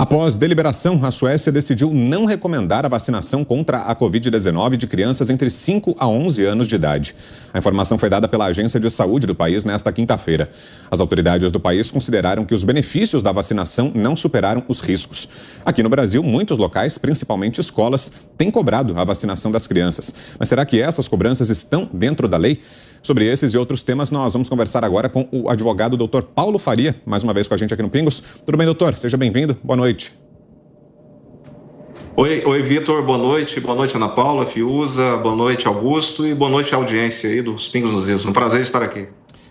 Após deliberação, a Suécia decidiu não recomendar a vacinação contra a Covid-19 de crianças entre 5 a 11 anos de idade. A informação foi dada pela Agência de Saúde do país nesta quinta-feira. As autoridades do país consideraram que os benefícios da vacinação não superaram os riscos. Aqui no Brasil, muitos locais, principalmente escolas, têm cobrado a vacinação das crianças. Mas será que essas cobranças estão dentro da lei? Sobre esses e outros temas, nós vamos conversar agora com o advogado Dr. Paulo Faria, mais uma vez com a gente aqui no Pingos. Tudo bem, doutor? Seja bem-vindo. Boa noite. Oi, Vitor. Boa noite. Boa noite, Ana Paula, Fiuza. Boa noite, Augusto. E boa noite à audiência aí dos Pingos nos Is. Um prazer estar aqui.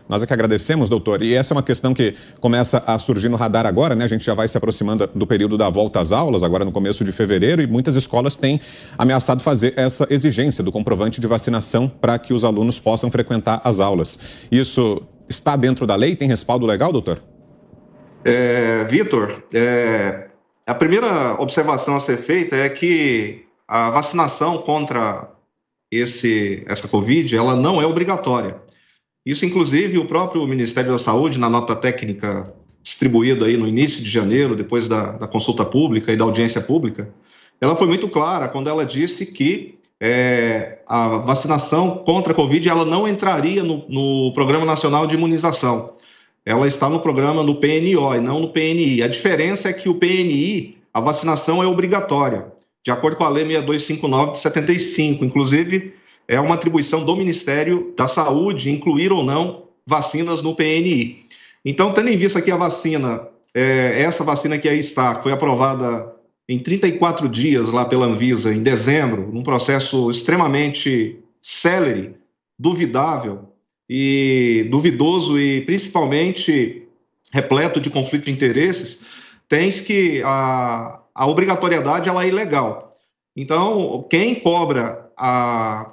Nós é que agradecemos, doutor. E essa é uma questão que começa a surgir no radar agora, né? A gente já vai se aproximando do período da volta às aulas, agora no começo de fevereiro, e muitas escolas têm ameaçado fazer essa exigência do comprovante de vacinação para que os alunos possam frequentar as aulas. Isso está dentro da lei? Tem respaldo legal, doutor? Vitor, a primeira observação a ser feita é que a vacinação contra essa Covid, ela não é obrigatória. Isso, inclusive, o próprio Ministério da Saúde, na nota técnica distribuída aí no início de janeiro, depois da consulta pública e da audiência pública, ela foi muito clara quando ela disse que a vacinação contra a Covid ela não entraria no Programa Nacional de Imunização. Ela está no programa no PNO e não no PNI. A diferença é que o PNI, a vacinação é obrigatória, de acordo com a Lei 6259 de 75, inclusive é uma atribuição do Ministério da Saúde incluir ou não vacinas no PNI. Então, tendo em vista que a vacina, essa vacina que aí está, foi aprovada em 34 dias lá pela Anvisa, em dezembro, num processo extremamente célere, duvidoso e principalmente repleto de conflito de interesses, tem-se que a obrigatoriedade ela é ilegal. Então, quem cobra a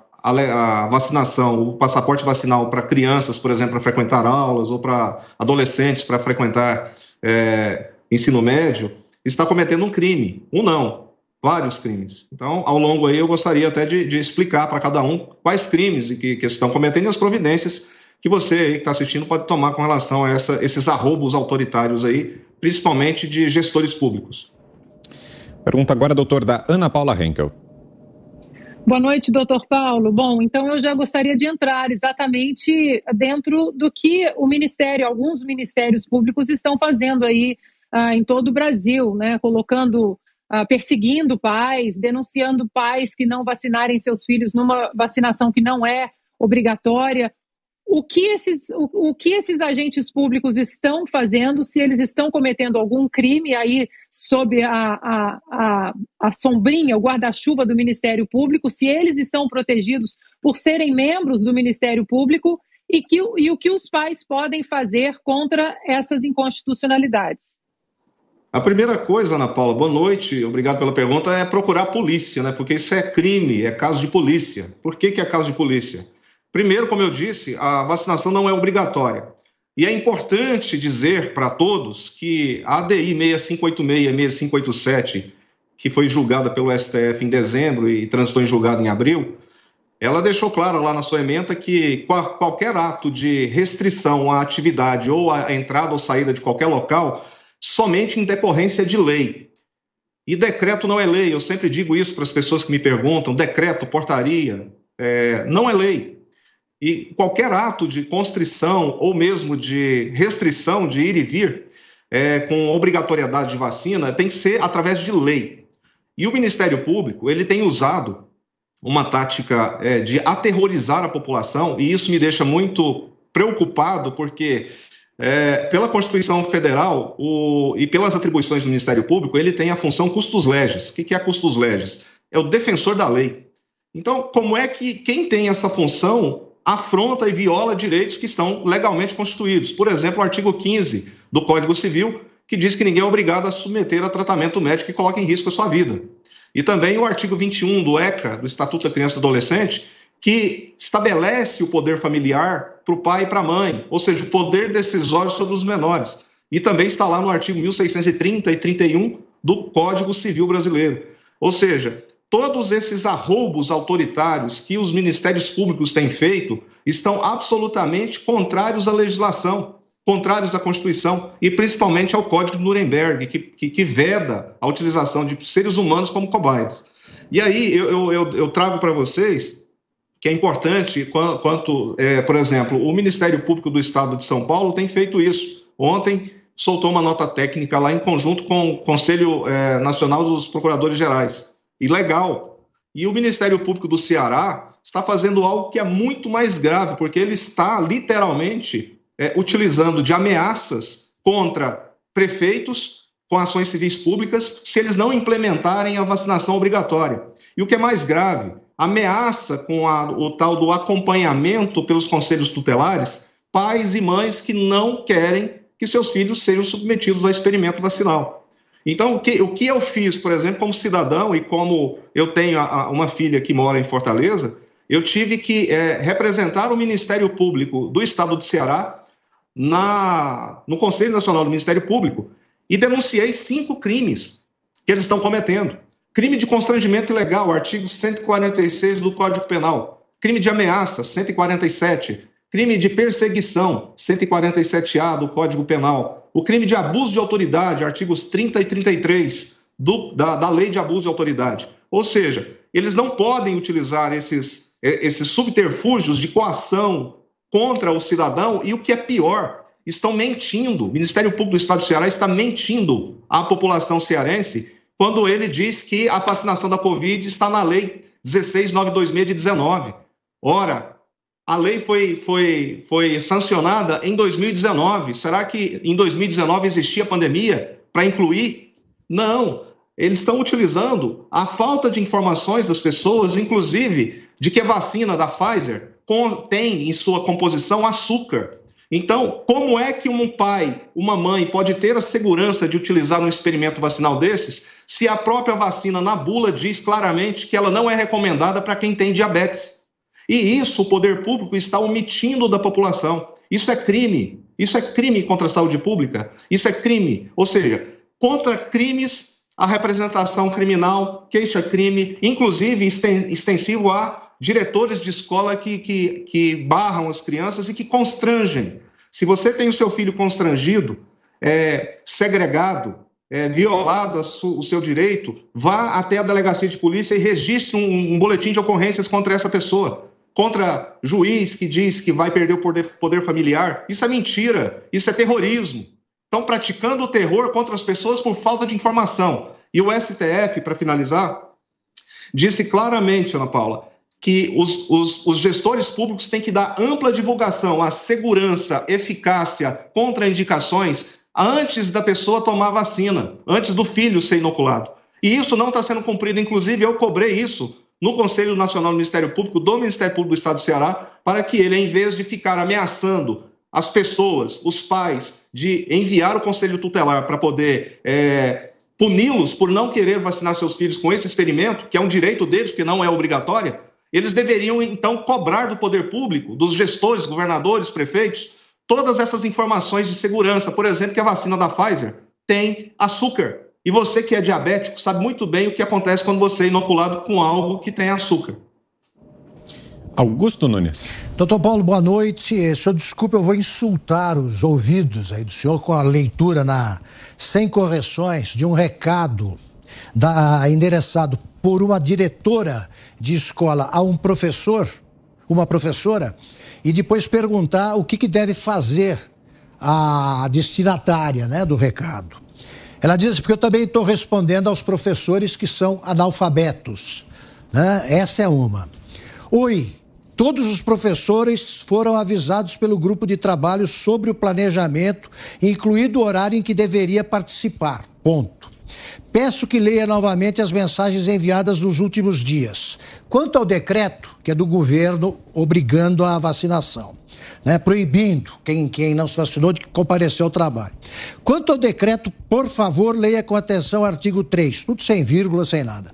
vacinação, o passaporte vacinal para crianças, por exemplo, para frequentar aulas, ou para adolescentes para frequentar ensino médio, está cometendo um crime. Vários crimes. Então, ao longo aí, eu gostaria até de explicar para cada um quais crimes que estão cometendo e as providências que você aí que está assistindo pode tomar com relação a esses arroubos autoritários aí, principalmente de gestores públicos. Pergunta agora, doutor, da Ana Paula Henkel. Boa noite, doutor Paulo. Bom, então eu já gostaria de entrar exatamente dentro do que alguns ministérios públicos estão fazendo aí em todo o Brasil, né? Perseguindo pais, denunciando pais que não vacinarem seus filhos numa vacinação que não é obrigatória. O que esses agentes públicos estão fazendo, se eles estão cometendo algum crime aí sob a sombrinha, o guarda-chuva do Ministério Público, se eles estão protegidos por serem membros do Ministério Público e o que os pais podem fazer contra essas inconstitucionalidades. A primeira coisa, Ana Paula, boa noite, obrigado pela pergunta, é procurar a polícia, né? Porque isso é crime, é caso de polícia. Por que é caso de polícia? Primeiro, como eu disse, a vacinação não é obrigatória. E é importante dizer para todos que a ADI 6586 e 6587, que foi julgada pelo STF em dezembro e transitou em julgado em abril, ela deixou claro lá na sua ementa que qualquer ato de restrição à atividade ou à entrada ou saída de qualquer local, somente em decorrência de lei. E decreto não é lei, eu sempre digo isso para as pessoas que me perguntam, decreto, portaria, não é lei. E qualquer ato de constrição ou mesmo de restrição de ir e vir com obrigatoriedade de vacina tem que ser através de lei. E o Ministério Público ele tem usado uma tática de aterrorizar a população e isso me deixa muito preocupado porque pela Constituição Federal e pelas atribuições do Ministério Público ele tem a função custos legis. O que é custos legis? É o defensor da lei. Então, como é que quem tem essa função afronta e viola direitos que estão legalmente constituídos? Por exemplo, o artigo 15 do Código Civil, que diz que ninguém é obrigado a submeter a tratamento médico que coloque em risco a sua vida. E também o artigo 21 do ECA, do Estatuto da Criança e do Adolescente, que estabelece o poder familiar para o pai e para a mãe, ou seja, o poder decisório sobre os menores. E também está lá no artigo 1630 e 31 do Código Civil Brasileiro. Ou seja, todos esses arroubos autoritários que os ministérios públicos têm feito estão absolutamente contrários à legislação. contrários à Constituição e principalmente ao Código de Nuremberg, que veda a utilização de seres humanos como cobaias. E aí eu trago para vocês que é importante por exemplo, o Ministério Público do Estado de São Paulo tem feito isso. Ontem soltou uma nota técnica lá em conjunto com o Conselho Nacional dos Procuradores Gerais. E legal. E o Ministério Público do Ceará está fazendo algo que é muito mais grave, porque ele está literalmente utilizando de ameaças contra prefeitos com ações civis públicas se eles não implementarem a vacinação obrigatória. E o que é mais grave, ameaça com o tal do acompanhamento pelos conselhos tutelares, pais e mães que não querem que seus filhos sejam submetidos ao experimento vacinal. Então, o que eu fiz, por exemplo, como cidadão e como eu tenho uma filha que mora em Fortaleza, eu tive que representar o Ministério Público do Estado do Ceará no Conselho Nacional do Ministério Público e denunciei 5 crimes que eles estão cometendo. Crime de constrangimento ilegal, artigo 146 do Código Penal. Crime de ameaça, 147. Crime de perseguição, 147A do Código Penal. O crime de abuso de autoridade, artigos 30 e 33 da Lei de Abuso de Autoridade. Ou seja, eles não podem utilizar esses subterfúgios de coação contra o cidadão e, o que é pior, estão mentindo. O Ministério Público do Estado do Ceará está mentindo à população cearense quando ele diz que a vacinação da Covid está na Lei 16.926 de 19. Ora, a lei foi sancionada em 2019. Será que em 2019 existia pandemia para incluir? Não. Eles estão utilizando a falta de informações das pessoas, inclusive de que a vacina da Pfizer contém em sua composição açúcar. Então, como é que um pai, uma mãe pode ter a segurança de utilizar um experimento vacinal desses se a própria vacina na bula diz claramente que ela não é recomendada para quem tem diabetes? E isso o poder público está omitindo da população. Isso é crime. Isso é crime contra a saúde pública. Isso é crime. Ou seja, contra crimes, a representação criminal, queixa-crime, inclusive extensivo a diretores de escola que barram as crianças e que constrangem. Se você tem o seu filho constrangido, segregado, violado o seu direito, vá até a delegacia de polícia e registre um boletim de ocorrências contra essa pessoa. Contra juiz que diz que vai perder o poder familiar. Isso é mentira, isso é terrorismo. Estão praticando o terror contra as pessoas por falta de informação. E o STF, para finalizar, disse claramente, Ana Paula, que os gestores públicos têm que dar ampla divulgação à segurança, eficácia, contraindicações, antes da pessoa tomar a vacina, antes do filho ser inoculado. E isso não está sendo cumprido. Inclusive, eu cobrei isso no Conselho Nacional do Ministério Público, do Ministério Público do Estado do Ceará, para que ele, em vez de ficar ameaçando as pessoas, os pais, de enviar o Conselho Tutelar para poder puni-los por não querer vacinar seus filhos com esse experimento, que é um direito deles, que não é obrigatório, eles deveriam, então, cobrar do poder público, dos gestores, governadores, prefeitos, todas essas informações de segurança. Por exemplo, que a vacina da Pfizer tem açúcar. E você que é diabético sabe muito bem o que acontece quando você é inoculado com algo que tem açúcar. Augusto Nunes. Doutor Paulo, boa noite. Senhor, desculpe, eu vou insultar os ouvidos aí do senhor com a leitura sem correções de um recado endereçado por uma diretora de escola a um professor, uma professora, e depois perguntar o que deve fazer a destinatária, do recado. Ela diz, porque eu também estou respondendo aos professores que são analfabetos, Essa é uma. Oi, todos os professores foram avisados pelo grupo de trabalho sobre o planejamento, incluído o horário em que deveria participar. Ponto. Peço que leia novamente as mensagens enviadas nos últimos dias. Quanto ao decreto, que é do governo obrigando a vacinação, proibindo quem não se vacinou de comparecer ao trabalho. Quanto ao decreto, por favor, leia com atenção o artigo 3, tudo sem vírgula, sem nada.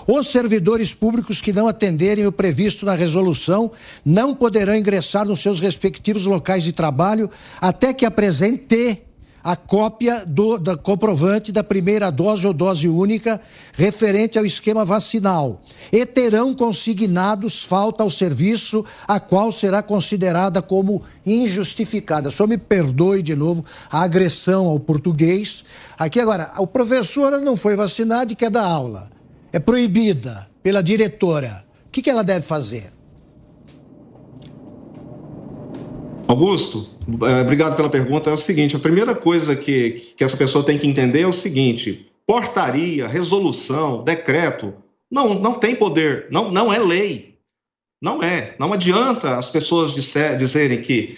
Os servidores públicos que não atenderem o previsto na resolução não poderão ingressar nos seus respectivos locais de trabalho até que apresente a cópia da comprovante da primeira dose ou dose única referente ao esquema vacinal e terão consignados falta ao serviço, a qual será considerada como injustificada. Só me perdoe de novo a agressão ao português. Aqui agora, o professor não foi vacinado e quer dar aula. É proibida pela diretora. O que ela deve fazer? Augusto, obrigado pela pergunta. É o seguinte, a primeira coisa que essa pessoa tem que entender é o seguinte: portaria, resolução, decreto, não tem poder, não é lei. Não adianta as pessoas dizerem que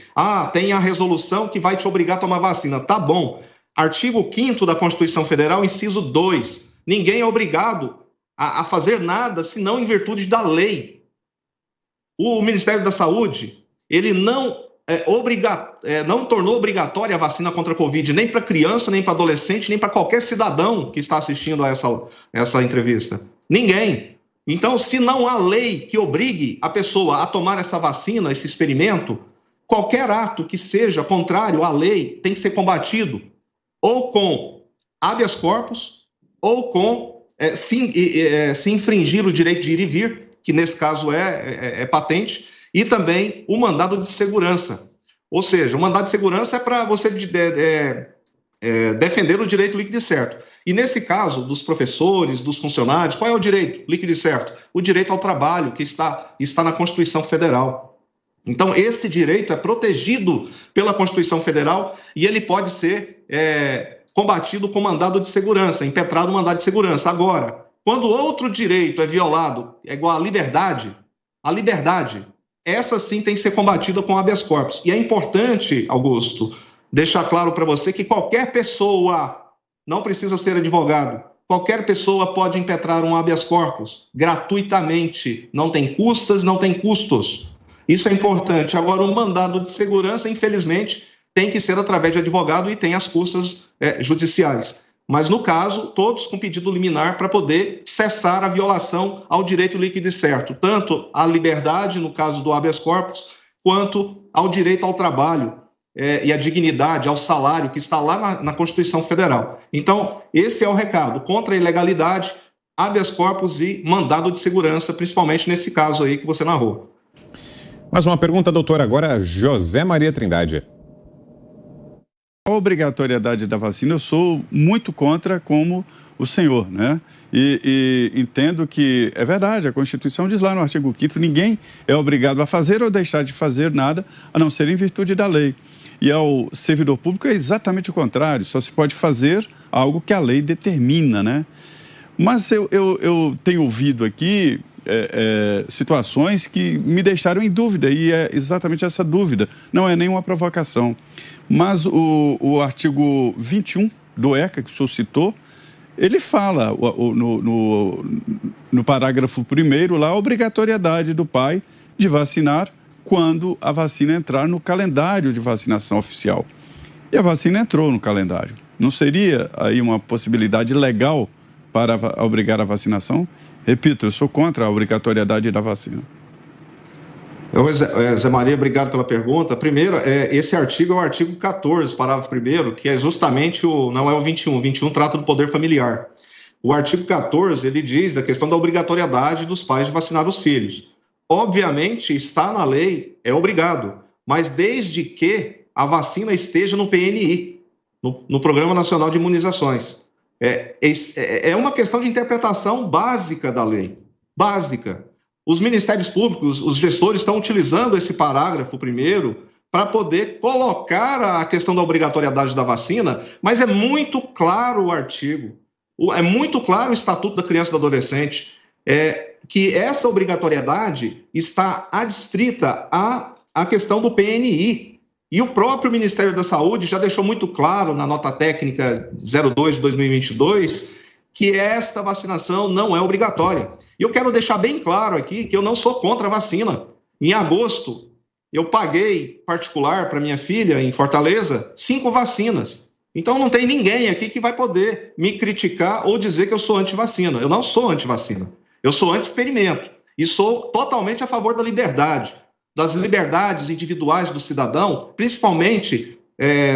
tem a resolução que vai te obrigar a tomar vacina. Tá bom. Artigo 5º da Constituição Federal, inciso 2. Ninguém é obrigado a fazer nada senão em virtude da lei. O Ministério da Saúde, ele não tornou obrigatória a vacina contra a Covid, nem para criança, nem para adolescente, nem para qualquer cidadão que está assistindo a essa entrevista. Ninguém. Então, se não há lei que obrigue a pessoa a tomar essa vacina, esse experimento, qualquer ato que seja contrário à lei tem que ser combatido ou com habeas corpus ou com se infringir o direito de ir e vir, que nesse caso é patente, e também o mandado de segurança. Ou seja, o mandado de segurança é para você defender o direito líquido e certo. E nesse caso, dos professores, dos funcionários, qual é o direito líquido e certo? O direito ao trabalho, que está na Constituição Federal. Então, esse direito é protegido pela Constituição Federal e ele pode ser combatido com mandado de segurança, impetrado mandado de segurança. Agora, quando outro direito é violado, é igual à liberdade, essa sim tem que ser combatida com habeas corpus. E é importante, Augusto, deixar claro para você que qualquer pessoa, não precisa ser advogado, qualquer pessoa pode impetrar um habeas corpus gratuitamente, não tem custas, não tem custos. Isso é importante. Agora, o mandado de segurança, infelizmente, tem que ser através de advogado e tem as custas judiciais. Mas, no caso, todos com pedido liminar para poder cessar a violação ao direito líquido e certo, tanto à liberdade, no caso do habeas corpus, quanto ao direito ao trabalho e à dignidade, ao salário, que está lá na Constituição Federal. Então, esse é o recado: contra a ilegalidade, habeas corpus e mandado de segurança, principalmente nesse caso aí que você narrou. Mais uma pergunta, doutor, agora José Maria Trindade. A obrigatoriedade da vacina eu sou muito contra, como o senhor, né? E entendo que é verdade, a Constituição diz lá no artigo 5º, ninguém é obrigado a fazer ou deixar de fazer nada, a não ser em virtude da lei. E ao servidor público é exatamente o contrário, só se pode fazer algo que a lei determina, né? Mas eu tenho ouvido aqui situações que me deixaram em dúvida, e é exatamente essa dúvida, não é nenhuma provocação. Mas o artigo 21 do ECA, que o senhor citou, ele fala no parágrafo 1º lá, a obrigatoriedade do pai de vacinar quando a vacina entrar no calendário de vacinação oficial. E a vacina entrou no calendário. Não seria aí uma possibilidade legal para obrigar a vacinação? Repito, eu sou contra a obrigatoriedade da vacina. Zé Maria, obrigado pela pergunta. Primeiro, esse artigo é o artigo 14, parágrafo 1º, que é justamente não é o 21. O 21 trata do poder familiar. O artigo 14, ele diz da questão da obrigatoriedade dos pais de vacinar os filhos. Obviamente, está na lei, é obrigado, mas desde que a vacina esteja no PNI, no Programa Nacional de Imunizações. É uma questão de interpretação básica da lei, básica. Os ministérios públicos, os gestores estão utilizando esse parágrafo 1º para poder colocar a questão da obrigatoriedade da vacina, mas é muito claro o artigo, é muito claro o Estatuto da Criança e do Adolescente, que essa obrigatoriedade está adstrita à questão do PNI. E o próprio Ministério da Saúde já deixou muito claro na nota técnica 02 de 2022 que esta vacinação não é obrigatória. E eu quero deixar bem claro aqui que eu não sou contra a vacina. Em agosto, eu paguei particular para minha filha, em Fortaleza, 5 vacinas. Então não tem ninguém aqui que vai poder me criticar ou dizer que eu sou anti-vacina. Eu não sou anti-vacina. Eu sou anti-experimento. E sou totalmente a favor da liberdade, das liberdades individuais do cidadão, principalmente,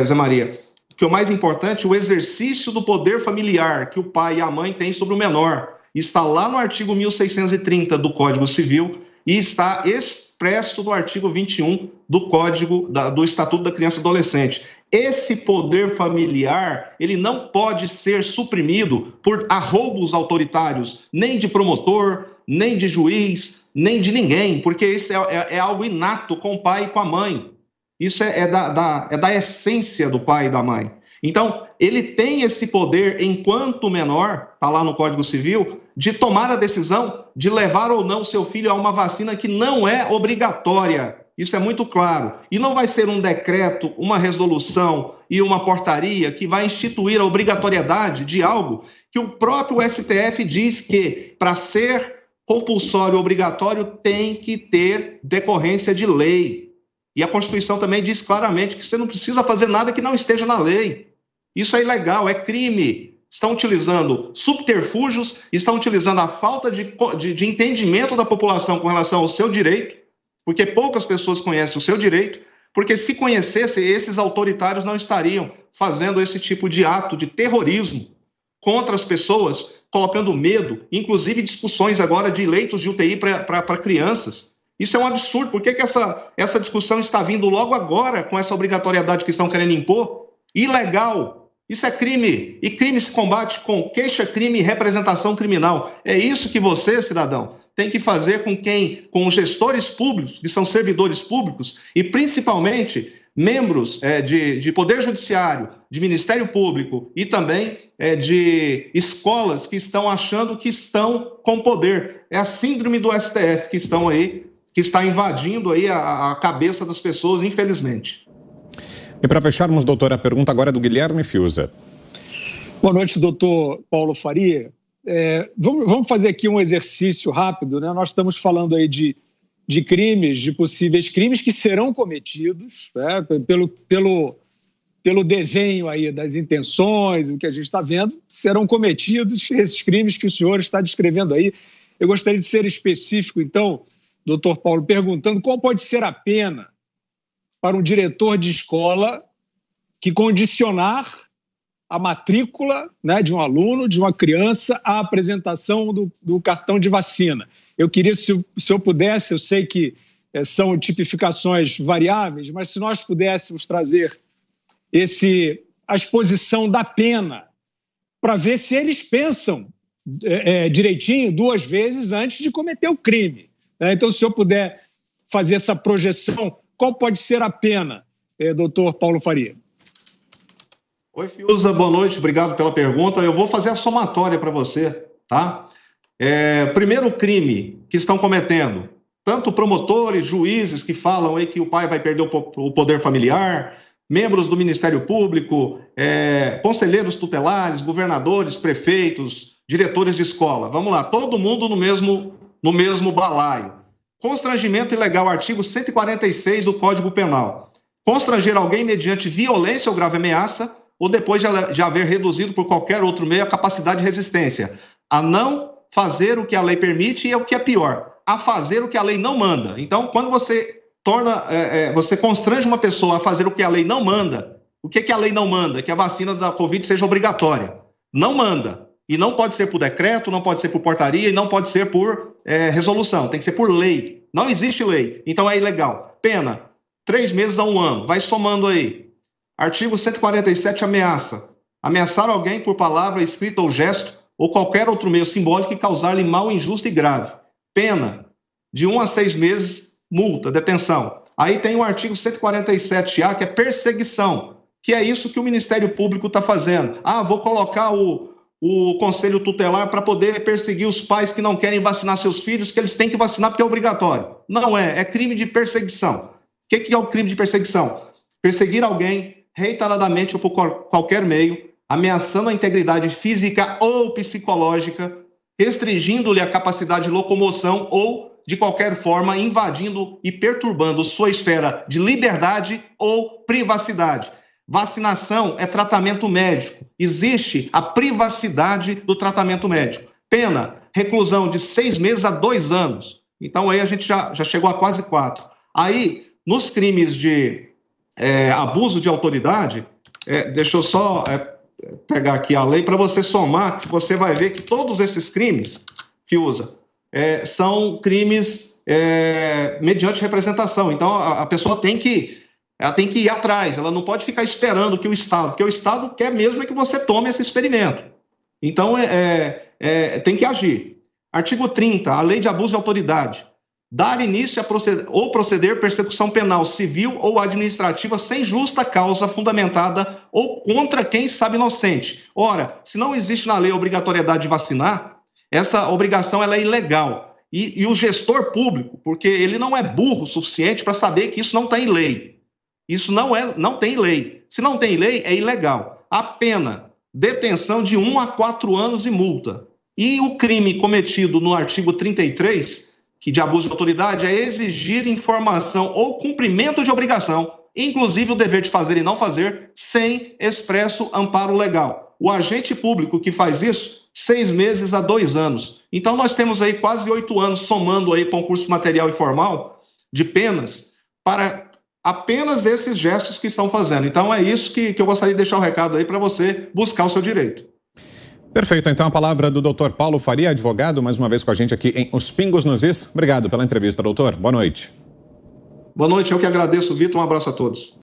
Zé Maria, que é o mais importante, o exercício do poder familiar que o pai e a mãe têm sobre o menor. Está lá no artigo 1630 do Código Civil e está expresso no artigo 21 do Estatuto da Criança e Adolescente. Esse poder familiar, ele não pode ser suprimido por arroubos autoritários, nem de promotor, nem de juiz, nem de ninguém, porque isso é algo inato com o pai e com a mãe. Isso é da essência do pai e da mãe. Então, ele tem esse poder, enquanto menor, está lá no Código Civil, de tomar a decisão de levar ou não seu filho a uma vacina que não é obrigatória. Isso é muito claro. E não vai ser um decreto, uma resolução e uma portaria que vai instituir a obrigatoriedade de algo que o próprio STF diz que, para ser compulsório ou obrigatório, tem que ter decorrência de lei. E a Constituição também diz claramente que você não precisa fazer nada que não esteja na lei. Isso é ilegal, é crime. Estão utilizando subterfúgios, estão utilizando a falta de entendimento da população com relação ao seu direito, porque poucas pessoas conhecem o seu direito, porque se conhecessem, esses autoritários não estariam fazendo esse tipo de ato de terrorismo contra as pessoas, colocando medo, inclusive discussões agora de leitos de UTI para crianças. Isso é um absurdo. Por que essa discussão está vindo logo agora com essa obrigatoriedade que estão querendo impor? Ilegal. Isso é crime. E crime se combate com queixa-crime e representação criminal. É isso que você, cidadão, tem que fazer com os gestores públicos, que são servidores públicos, e principalmente membros de Poder Judiciário, de Ministério Público e também de escolas que estão achando que estão com poder. É a síndrome do STF que estão aí, que está invadindo aí a cabeça das pessoas, infelizmente. E para fecharmos, doutor, a pergunta agora é do Guilherme Fiuza. Boa noite, doutor Paulo Faria. Vamos fazer aqui um exercício rápido, né? Nós estamos falando aí de crimes, de possíveis crimes que serão cometidos, né? Pelo desenho aí das intenções, o que a gente está vendo, serão cometidos esses crimes que o senhor está descrevendo aí. Eu gostaria de ser específico, então, doutor Paulo, perguntando qual pode ser a pena para um diretor de escola que condicionar a matrícula, né, de um aluno, de uma criança, à apresentação do cartão de vacina. Eu queria, se o senhor pudesse, eu sei que são tipificações variáveis, mas se nós pudéssemos trazer a exposição da pena para ver se eles pensam direitinho 2 vezes antes de cometer o crime. Então, se o senhor puder fazer essa projeção, qual pode ser a pena, doutor Paulo Faria? Oi, Fiuza, boa noite, obrigado pela pergunta. Eu vou fazer a somatória para você, tá? Primeiro crime que estão cometendo, tanto promotores, juízes que falam aí que o pai vai perder o poder familiar, membros do Ministério Público, conselheiros tutelares, governadores, prefeitos, diretores de escola. Vamos lá, todo mundo no mesmo balaio. Constrangimento ilegal, artigo 146 do Código Penal. Constranger alguém mediante violência ou grave ameaça ou depois de haver reduzido por qualquer outro meio a capacidade de resistência. A não fazer o que a lei permite e é o que é pior, a fazer o que a lei não manda. Então, quando você você constrange uma pessoa a fazer o que a lei não manda, o que a lei não manda? Que a vacina da Covid seja obrigatória. Não manda. E não pode ser por decreto, não pode ser por portaria e não pode ser por resolução. Tem que ser por lei. Não existe lei. Então é ilegal. Pena, 3 meses a 1 ano. Vai somando aí. Artigo 147, ameaça. Ameaçar alguém por palavra, escrita ou gesto ou qualquer outro meio simbólico e causar-lhe mal, injusto e grave. Pena, de 1 a 6 meses, multa, detenção. Aí tem o artigo 147A, que é perseguição, que é isso que o Ministério Público está fazendo. Vou colocar o Conselho Tutelar para poder perseguir os pais que não querem vacinar seus filhos, que eles têm que vacinar porque é obrigatório. Não é crime de perseguição. O que é o crime de perseguição? Perseguir alguém reiteradamente ou por qualquer meio, ameaçando a integridade física ou psicológica, restringindo-lhe a capacidade de locomoção ou, de qualquer forma, invadindo e perturbando sua esfera de liberdade ou privacidade. Vacinação é tratamento médico. Existe a privacidade do tratamento médico. Pena, reclusão de 6 meses a 2 anos. Então aí a gente já chegou a quase 4. Aí, nos crimes de abuso de autoridade, deixa eu só pegar aqui a lei para você somar, você vai ver que todos esses crimes, Fiuza, são crimes mediante representação. Então, a pessoa tem que ir atrás, ela não pode ficar esperando que o Estado, porque o Estado quer mesmo que você tome esse experimento. Então, tem que agir. Artigo 30, a lei de abuso de autoridade. Dar início ou proceder persecução penal, civil ou administrativa sem justa causa fundamentada ou contra quem sabe inocente. Ora, se não existe na lei a obrigatoriedade de vacinar, essa obrigação ela é ilegal. E o gestor público, porque ele não é burro o suficiente para saber que isso não está em lei. Isso não tem lei. Se não tem lei, é ilegal. A pena, detenção de 1 a 4 anos e multa. E o crime cometido no artigo 33, que de abuso de autoridade, é exigir informação ou cumprimento de obrigação, inclusive o dever de fazer e não fazer, sem expresso amparo legal. O agente público que faz isso, 6 meses a 2 anos. Então, nós temos aí quase 8 anos, somando aí concurso material e formal, de penas, para apenas esses gestos que estão fazendo. Então, é isso que eu gostaria de deixar o recado aí para você buscar o seu direito. Perfeito, então a palavra do Dr. Paulo Faria, advogado, mais uma vez com a gente aqui em Os Pingos nos Is. Obrigado pela entrevista, doutor. Boa noite. Boa noite, eu que agradeço, Vitor. Um abraço a todos.